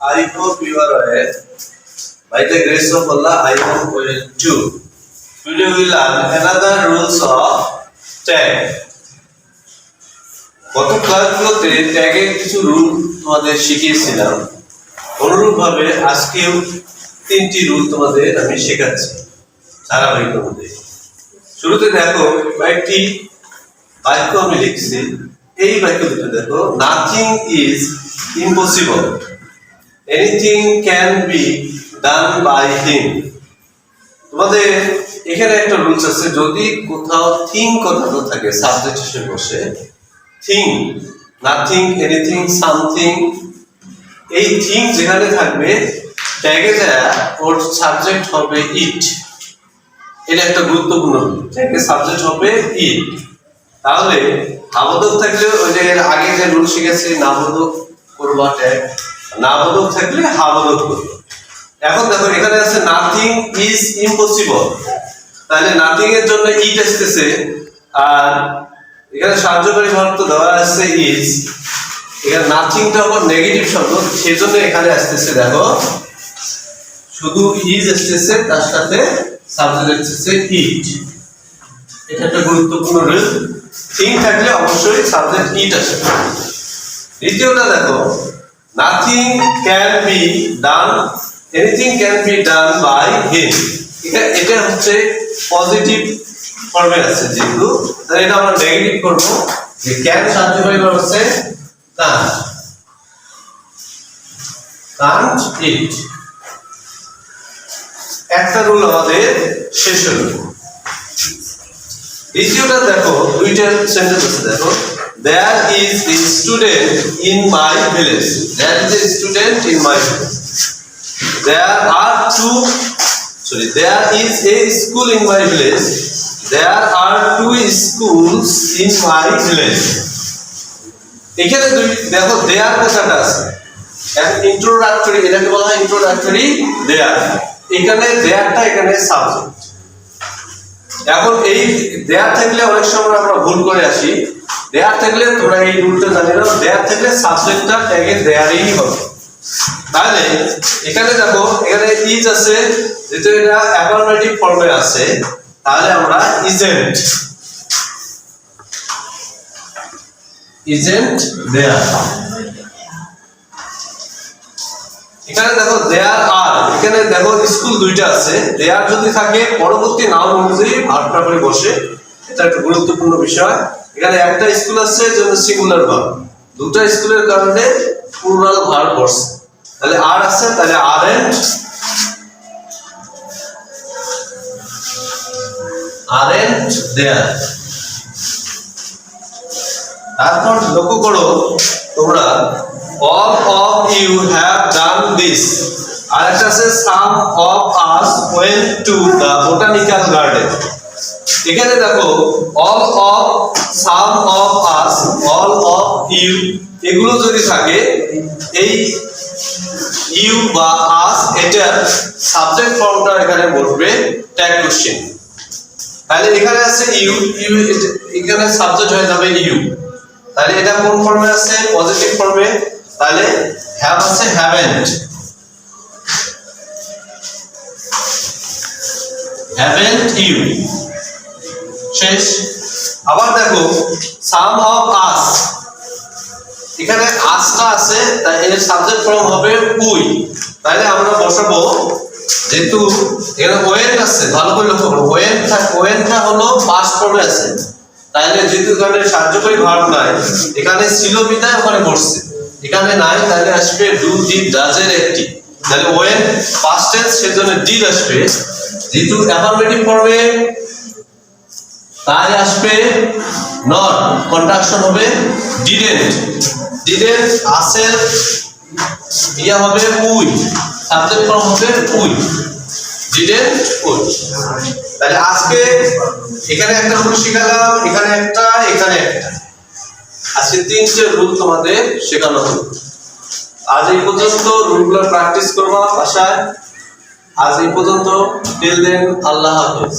I hope you are well. By the grace of Allah, I am well too. Today we learn another rules of tag. গত ক্লাসগুলোতে ট্যাগের কিছু rule তোমাদের শিখিয়েছিলাম। অনুরূপভাবে আজকেও তিনটি রুল তোমাদের আমি শেখাচ্ছি ধারাবাহিকভাবে। শুরুতে দেখো কয়েকটি বাক্য আমি লিখছি। এই বাক্য দুটো দেখো, nothing is impossible, anything can be done by him. তোমাদের এখানে একটা রুলস আছে, যদি কোথাও থিং কথাটা থাকে সাবজেক্ট হিসেবে বসে, থিং, নাথিং, এনিথিং, সামথিং, এই থিং যেখানে থাকবে ট্যাগে যায় ওর সাবজেক্ট হবে ইট। এটা একটা গুরুত্বপূর্ণ রুল, ট্যাগে সাবজেক্ট হবে ইট। তাহলে নাবোধক থাকলে ওই যে আগে যে রুল শিখেছি, নাবোধক করবা ট্যাগ, নাবোধক থাকলে হাবোধক করবা। এখন দেখো এখানে আছে নাথিং ইজ ইম্পসিবল, তাহলে নাথিং এর জন্য ইট আসতেছে, আর এখানে সাহায্যকারী ভার্ব তো দেওয়া আছে ইজ। এখানে নাথিংটা আবার নেগেটিভ শব্দ, সেজন্য এখানে আসতেছে দেখো শুধু ইজ আসতেছে, তার সাথে সাবজেক্ট আসতেছে ইট। এটা একটা গুরুত্বপূর্ণ রুল। থিং থাকলে অবশ্যই সাবজেক্ট ইট আসে। দ্বিতীয়টা দেখো, nothing can be done, anything can be done by him. এটা হচ্ছে পজিটিভ ফর্মে আছে, যেহেতু তাহলে এটা আমরা নেগেটিভ করব। যে ক্যান সাহায্যকারী ভার্ব হচ্ছে কান্ট, কান্ট ইট। একটা রুল আমাদের শেষ হলো। দ্বিতীয়টা দেখো, দুইটা সেন্টেন্স আছে দেখো, there is a student in my village, there is a student in my village, there is a school in my village, there are two schools in my village। এখানে দেখো দেয়ার কথাটা আছে, ইন্ট্রোডাক্টরি, এটাকে বলা হয় ইন্ট্রোডাক্টরি দেয়ার। এখানে দেয়ারটা এখানে সাবজেক্ট। এখন এই দেয়ার থাকলে অনেক সময় আমরা ভুল করে আসি। দেয়ার থাকলে তোমরা এই রুলটা জানি না, দেয়ার থাকলে সাবজেক্টটা ট্যাগে দেয়ারই হবে। তাহলে এখানে দেখো এখানে ইজ আছে, যেহেতু এটা অ্যাফার্মেটিভ ফর্মে আছে, তাহলে আমরা ইজেন্ট, ইজেন্ট দেয়ার। এখানে দেখো দেয়ার আর, এখানে দেখো স্কুল দুইটা আছে, দেয়ার যদি থাকে পরবর্তী নাউন অনুযায়ী ভার্বটা করে বসে, এটা একটা গুরুত্বপূর্ণ বিষয়। এখানে একটা স্কুল আছে যেটা সিঙ্গুলার ভার্ব, দুটো স্কুলের কারণে প্লুরাল ভার্ব বসে, তাহলে আর আছে, তাহলে আরএন্ট, আরএন্ট দেয়ার। তারপর লক্ষ্য করো তোমরা, all of you have done this, আর একটা আছে some of us went to the botanical garden। এখানে দেখো all of, some of us, all of you, এগুলো যদি থাকে, এই you বা us এটার সাবজেক্ট ফর্মটা এখানে বসবে ট্যাগ কোশ্চেন। তাহলে এখানে আছে ইউ, ইউ এখানে সাবজেক্ট হয়ে যাবে ইউ। তাহলে এটা কোন ফর্মে আছে? পজিটিভ ফর্মে। তাহলে হ্যাভ আছে হ্যাভেন্ট, হ্যাভেন্ট ইউ, শেষ। আবার দেখো সাম অফ আস, এখানে আসটা আছে, তাই এর সাবজেক্ট ফর্ম হবে উই। তাহলে আমরা বসাবো, যেহেতু এখানে ওয়েন আছে, ভালো করে লক্ষ্য করো, ওয়েনটা হলো পাস্ট ফর্মে আছে, তাহলে যেহেতু এখানে সাহায্যকারী ভার্ব নাই, এখানে ছিল বিদায় ওখানে বসছে, এখানে নাই, তাহলে আসবে ডু, ডিড, ডাজ এর একটি। তাহলে ওয়েন পাস্ট টেন্স, সেজন্য ডিড আসবে। যেহেতু অ্যাফার্মেটিভ ফর্মে, তাই আসবে নট, কন্ট্রাকশন হবে ডিডেন্ট, ডিডেন্ট আসের ইয়া হবে উই, সাবজেক্ট ফর্ম হবে উই, ডিডেন্ট উই। তাহলে আজকে এখানে একটা রুল শিখালাম, এখানে একটা, এখানে একটা, আজকে তিনটে রুল তোমাদের শেখানো হলো। আজ এই পর্যন্ত, রুলগুলো প্র্যাকটিস করবা বাসায়। আজ এই পর্যন্ত, টিল দেন, আল্লাহ হাফেজ।